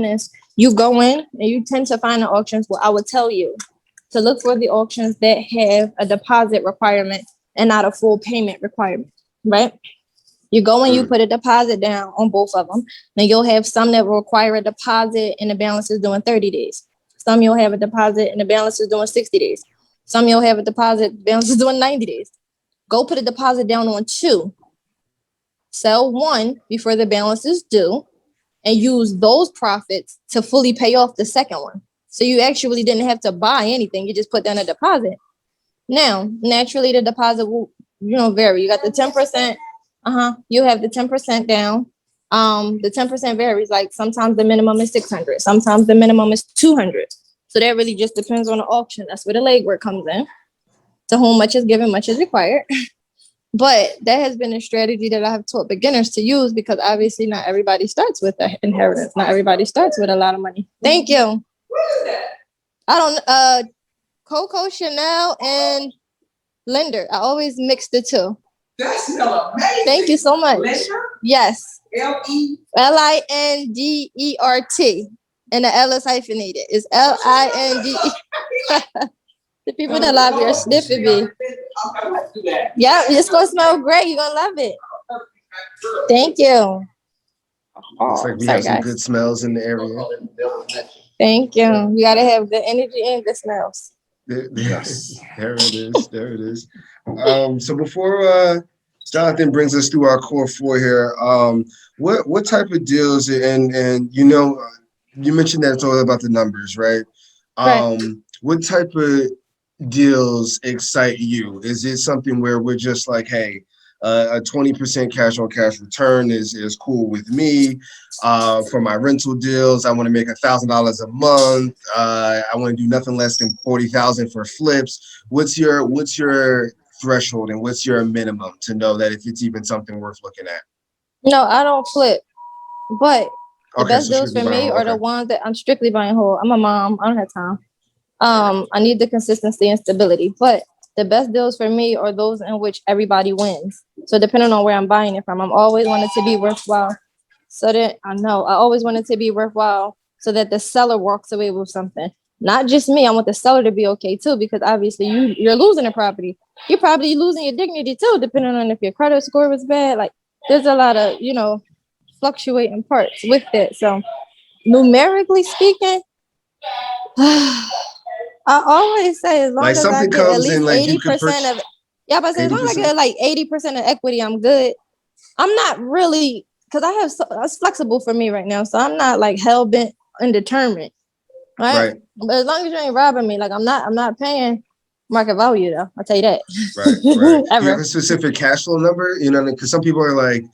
is you go in and you tend to find the auctions. Well, I would tell you to look for the auctions that have a deposit requirement and not a full payment requirement, right? You go and you put a deposit down on both of them. Now you'll have some that will require a deposit and the balance is doing 30 days. Some you'll have a deposit and the balance is doing 60 days. Some you'll have a deposit, balance is doing 90 days. Go put a deposit down on 2, sell 1 before the balance is due, and use those profits to fully pay off the second one. So you actually didn't have to buy anything. You just put down a deposit. Now, naturally, the deposit will, vary. You got the 10%. You have the 10% down. The 10% varies. Like sometimes the minimum is 600. Sometimes the minimum is 200. So that really just depends on the auction. That's where the legwork comes in. To whom much is given, much is required. But that has been a strategy that I have taught beginners to use because obviously not everybody starts with an inheritance. Not everybody starts with a lot of money. Thank you. Coco, Chanel, and Linder. I always mix the two. That's amazing. Thank you so much. Linder? Yes. L-E-L-I-N-D-E-R-T. And the L is hyphenated. It's L-I-N-D-E. The people in the lobby are sniffing me. Yeah, it's gonna smell great. You're gonna love it. Thank you. Looks like we have some good smells in the area. Thank you. You gotta have the energy and the smells. Yes. There it is. So before Jonathan brings us through our core 4 here, what type of deals and you mentioned that it's all about the numbers, right? What type of deals excite you? Is it something where we're just like, hey, a 20% cash on cash return is cool with me? For my rental deals, I want to make $1,000 a month. I want to do nothing less than $40,000 for flips. What's your threshold and what's your minimum to know that if it's even something worth looking at? No, I don't flip, but the best deals for me are the ones that I'm strictly buying whole. I'm a mom. I don't have time. I need the consistency and stability, but the best deals for me are those in which everybody wins. So depending on where I'm buying it from, I'm always wanting to be worthwhile. I always want it to be worthwhile so that the seller walks away with something. Not just me. I want the seller to be okay too, because obviously you're losing a property. You're probably losing your dignity too, depending on if your credit score was bad. Like there's a lot of, fluctuating parts with it. So numerically speaking, I always say as long Like as I something get at comes in, least like you 80% of yeah, but as long as I 80%. get like 80% of equity, I'm good. I'm not really, because I have that's flexible for me right now, so I'm not like hell bent and determined, right? But as long as you ain't robbing me, like I'm not paying market value though. I'll tell you that. Right. Do you Ever. have a specific cash flow number? Because some people are like,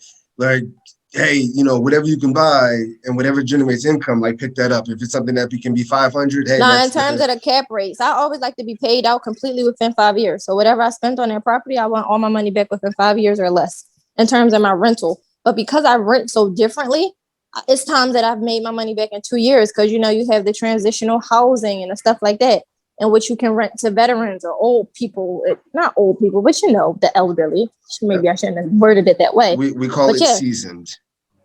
hey, whatever you can buy and whatever generates income, like pick that up. If it's something that can be 500, hey, now in terms of the cap rates, I always like to be paid out completely within 5 years. So whatever I spent on that property, I want all my money back within 5 years or less in terms of my rental. But because I rent so differently, it's times that I've made my money back in 2 years because you have the transitional housing and the stuff like that, in which you can rent to veterans or old people, not old people, but the elderly. Maybe I shouldn't have worded it that way. We call it seasoned.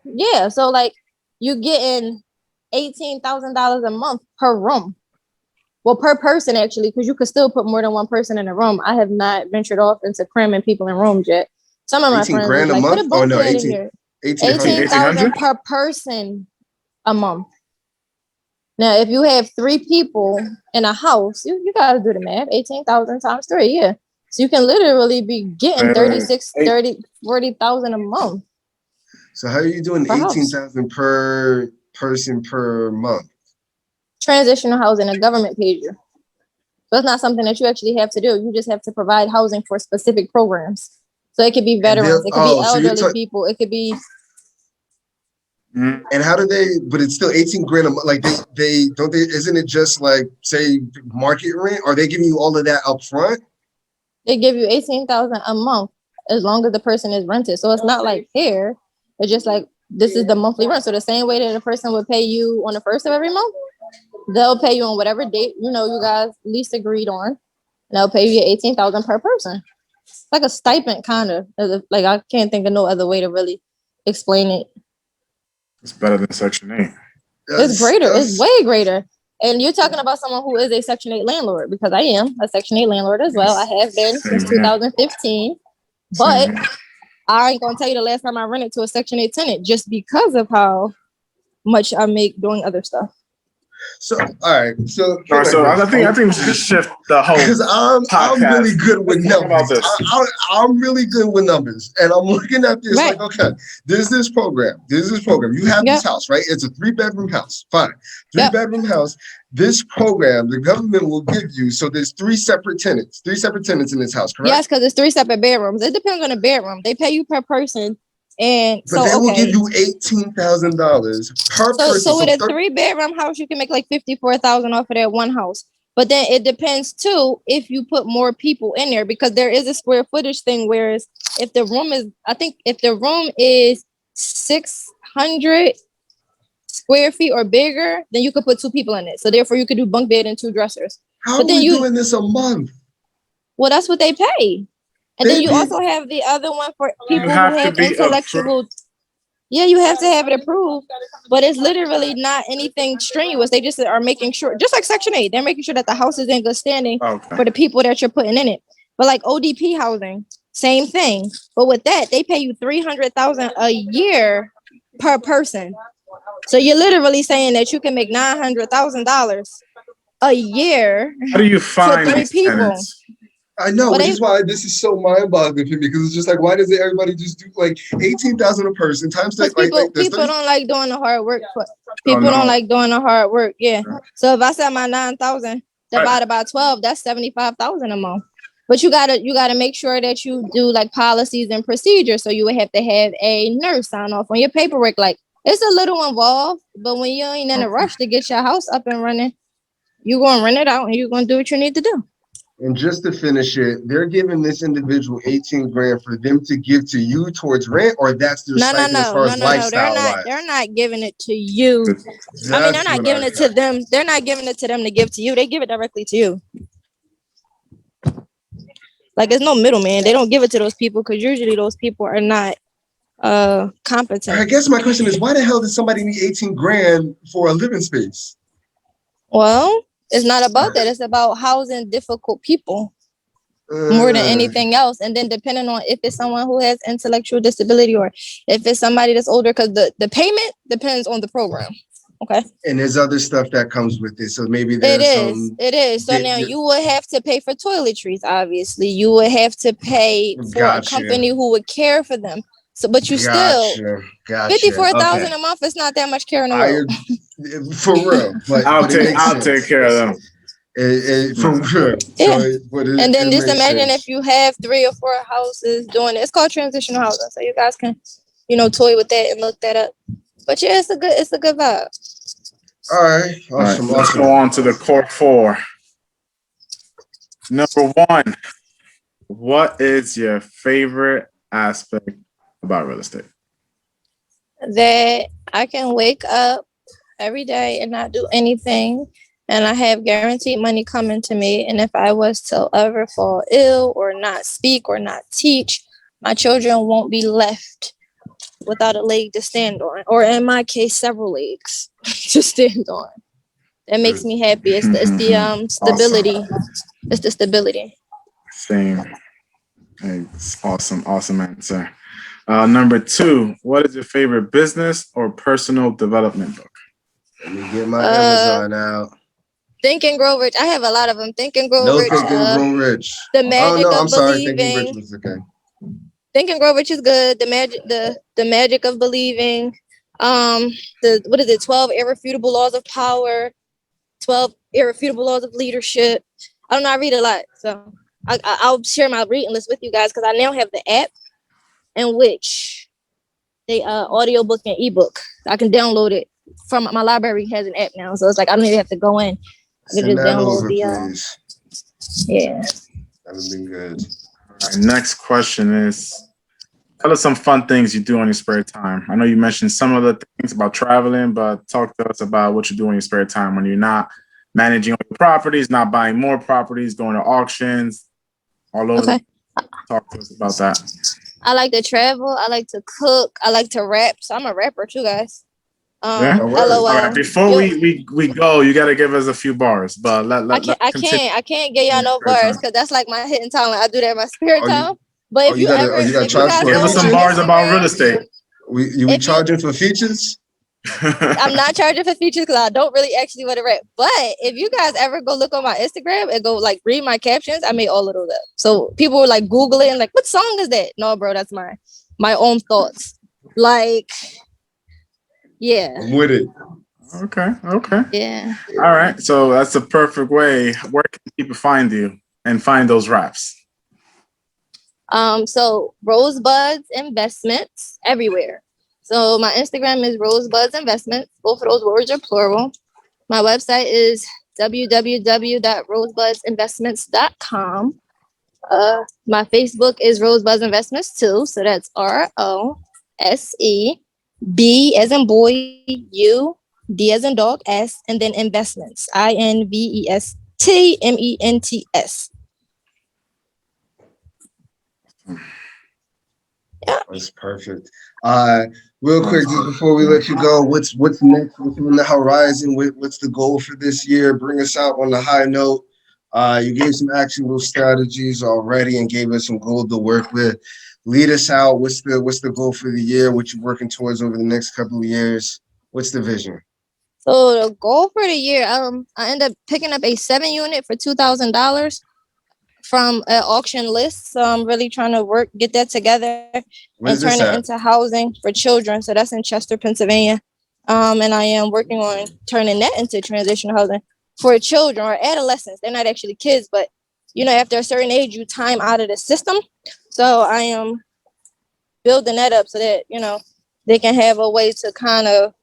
Yeah, so like you getting $18,000 a month per room. Well, per person actually, because you could still put more than one person in a room. I have not ventured off into cramming people in rooms yet. Some of my friends grand a like, month? put a bunk bed in here. 18,000 per person a month. Now, if you have 3 people in a house, you gotta do the math. 18,000 times 3, yeah. So you can literally be getting 40,000 a month. So how are you doing 18,000 per person per month? Transitional housing, a government pays you. So it's not something that you actually have to do. You just have to provide housing for specific programs. So it could be veterans, it could be elderly people, it could be. And how do they? But it's still 18 grand a month. Like they don't they? Isn't it just like say market rent? Are they giving you all of that up front? They give you 18,000 a month as long as the person is rented. So it's not like here. It's just like this is the monthly rent. So the same way that a person would pay you on the first of every month, they'll pay you on whatever date you guys least agreed on. And they'll pay you 18,000 per person. It's like a stipend, kind of. Like I can't think of no other way to really explain it. It's better than Section 8. It's greater. It's way greater. And you're talking about someone who is a Section 8 landlord, because I am a Section 8 landlord as well. I have been since 2015. But I ain't going to tell you the last time I rented to a Section 8 tenant just because of how much I make doing other stuff. So, all right. So I think we should shift the whole. Because I'm really good with numbers. I'm really good with numbers, and I'm looking at this like, okay, there's this program. You have this house, right? It's a 3-bedroom house. Fine, 3-bedroom house. This program, the government will give you. So there's 3 separate tenants in this house, correct? Yes, because it's 3 separate bedrooms. It depends on the bedroom. They pay you per person. And but they will give you $18,000 per person. So with a 3-bedroom house, you can make like $54,000 off of that one house. But then it depends too if you put more people in there, because there is a square footage thing. Whereas if the room is 600 square feet or bigger, then you could put 2 people in it. So therefore, you could do bunk bed and 2 dressers. How are we doing this a month? Well, that's what they pay. And then you also have the other one for people who have intellectual. Yeah, you have to have it approved, but it's literally not anything strenuous. They just are making sure, just like Section 8, they're making sure that the house is in good standing for the people that you're putting in it. But like ODP housing, same thing. But with that, they pay you $300,000 a year per person. So you're literally saying that you can make $900,000 a year. How do you find for 3 people? Tenants? I know, which is why this is so mind-boggling for me, because it's just like, why doesn't everybody just do like 18,000 a person times that? People don't like doing the hard work. People don't like doing the hard work. Yeah. So if I set my 9,000 divided by 12, that's 75,000 a month. But you gotta make sure that you do like policies and procedures. So you would have to have a nurse sign off on your paperwork. Like it's a little involved, but when you ain't in a rush to get your house up and running, you're gonna rent it out and you're gonna do what you need to do. And just to finish it, they're giving this individual 18 grand for them to give to you towards rent, or that's their stipend as far as lifestyle wise? They're not giving it to you. They're not giving it to them. They're not giving it to them to give to you. They give it directly to you. Like there's no middleman. They don't give it to those people because usually those people are not competent. I guess my question is, why the hell does somebody need 18 grand for a living space? Well, it's not about that. It's about housing difficult people. more than anything else. And then depending on if it's someone who has intellectual disability or if it's somebody that's older, because the payment depends on the program. Okay. And there's other stuff that comes with it. So maybe there's it is. So now you would have to pay for toiletries, obviously. You would have to pay for a company who would care for them. So, but you still, 54,000 a month is not that much care in the world. For real. But I'll take care of them. For real. Yeah. So and then just imagine if you have 3 or 4 houses doing it. It's called transitional housing. So you guys can, toy with that and look that up. But yeah, it's a good vibe. All right. Awesome. Let's go on to the core 4. Number 1, what is your favorite aspect about real estate? That I can wake up every day and not do anything, and I have guaranteed money coming to me. And if I was to ever fall ill or not speak or not teach, my children won't be left without a leg to stand on, or in my case, several legs to stand on. That makes me happy. It's the stability. Awesome. It's the stability. Same. It's awesome answer. Number 2, what is your favorite business or personal development book? Let me get my Amazon out. Think and Grow Rich. I have a lot of them. Think and Grow Rich. Think and Grow Rich. The Magic of Believing. Think and Rich was okay. Think and Grow Rich is good. The Magic of Believing. What is it? 12 Irrefutable Laws of Power. 12 Irrefutable Laws of Leadership. I don't know. I read a lot, so I'll share my reading list with you guys because I now have the app in which they audiobook and ebook. I can download it from my library. Has an app now, so it's like I don't even have to go in. I can just download please. Yeah. That would be good. All right, next question is, tell us some fun things you do in your spare time. I know you mentioned some of the things about traveling, but talk to us about what you do in your spare time when you're not managing your properties, not buying more properties, going to auctions, all over. Okay. Talk to us about that. I like to travel. I like to cook. I like to rap. So I'm a rapper too, guys. LOL. All right, before we go, you got to give us a few bars. But I can't get y'all no bars because that's like my hidden talent. I do that in my spare time. But if you guys give us some bars about real estate. We charging for features? I'm not charging for features because I don't really actually want to rap. But if you guys ever go look on my Instagram and go like read my captions, I made all of those up. So people were like Google it and like, what song is that? No, bro, that's my own thoughts. Like, yeah. I'm with it. Okay. Yeah. All right. So that's a perfect way. Where can people find you and find those raps? So Rosebuds Investments everywhere. So my Instagram is Rosebuds Investments. Both of those words are plural. My website is www.rosebudsinvestments.com. My Facebook is Rosebuds Investments too. So that's ROSEB as in boy, U, D as in dog, S, and then investments. INVESTMENTS. Yeah. That's perfect. Real quick, just before we let you go, what's next? What's on the horizon? What's the goal for this year? Bring us out on a high note. You gave some actionable strategies already and gave us some gold to work with. Lead us out. What's the goal for the year? What you're working towards over the next couple of years? What's the vision? So the goal for the year, I end up picking up a 7-unit for $2,000 from an auction list. So I'm really trying to get that together and turn it into housing for children. So that's in Chester, Pennsylvania. And I am working on turning that into transitional housing for children or adolescents. They're not actually kids, but after a certain age, you time out of the system. So I am building that up so that, they can have a way to kind of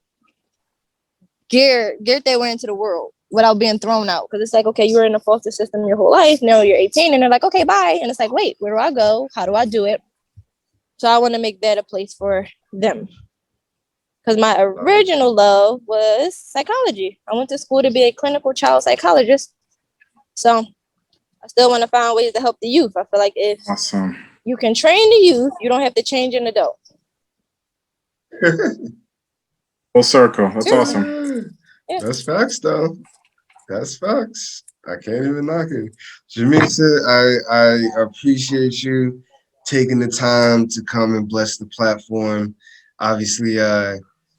gear their way into the world without being thrown out. Because it's like, okay, you were in the foster system your whole life. Now you're 18 and they're like, okay, bye. And it's like, wait, where do I go? How do I do it? So I want to make that a place for them. Because my original love was psychology. I went to school to be a clinical child psychologist. So I still want to find ways to help the youth. I feel like if you can train the youth, you don't have to change an adult. Full circle. That's awesome. Yeah. That's facts, though. That's facts. I can't even knock it. Jamisa, I appreciate you taking the time to come and bless the platform. Obviously,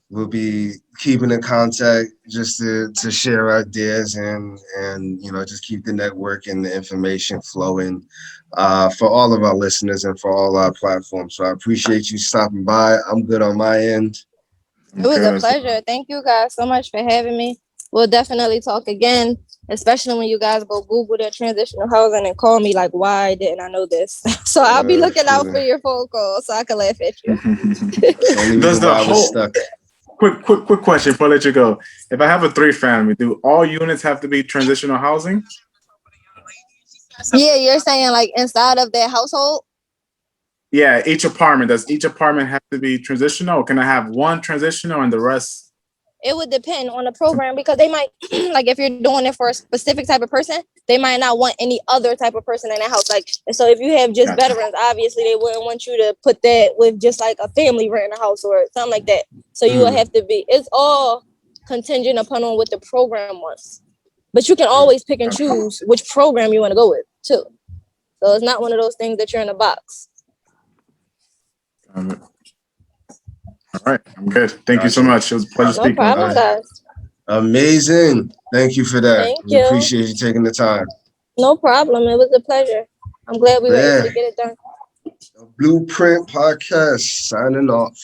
we'll be keeping in contact just to share ideas and just keep the network and the information flowing for all of our listeners and for all our platforms. So I appreciate you stopping by. I'm good on my end. It was a pleasure. Thank you guys so much for having me. We'll definitely talk again, especially when you guys go Google the transitional housing and call me like, why didn't I know this? So I'll be looking out for your phone call so I can laugh at you. Does the whole quick question before I let you go? If I have a 3-family, do all units have to be transitional housing? Yeah, you're saying like inside of their household? Yeah, each apartment. Does each apartment have to be transitional, or can I have one transitional and the rest? It would depend on the program because they might, like if you're doing it for a specific type of person, they might not want any other type of person in the house. Like, and so if you have just veterans, obviously they wouldn't want you to put that with just like a family renting a house or something like that. So you would have to be, it's all contingent upon on what the program wants. But you can always pick and choose which program you want to go with too. So it's not one of those things that you're in a box. All right, I'm good. Thank you so much. It was a pleasure speaking. No problem, guys. Amazing. Thank you for that. Thank you. Appreciate you taking the time. No problem. It was a pleasure. I'm glad we were able to get it done. Blueprint Podcast signing off.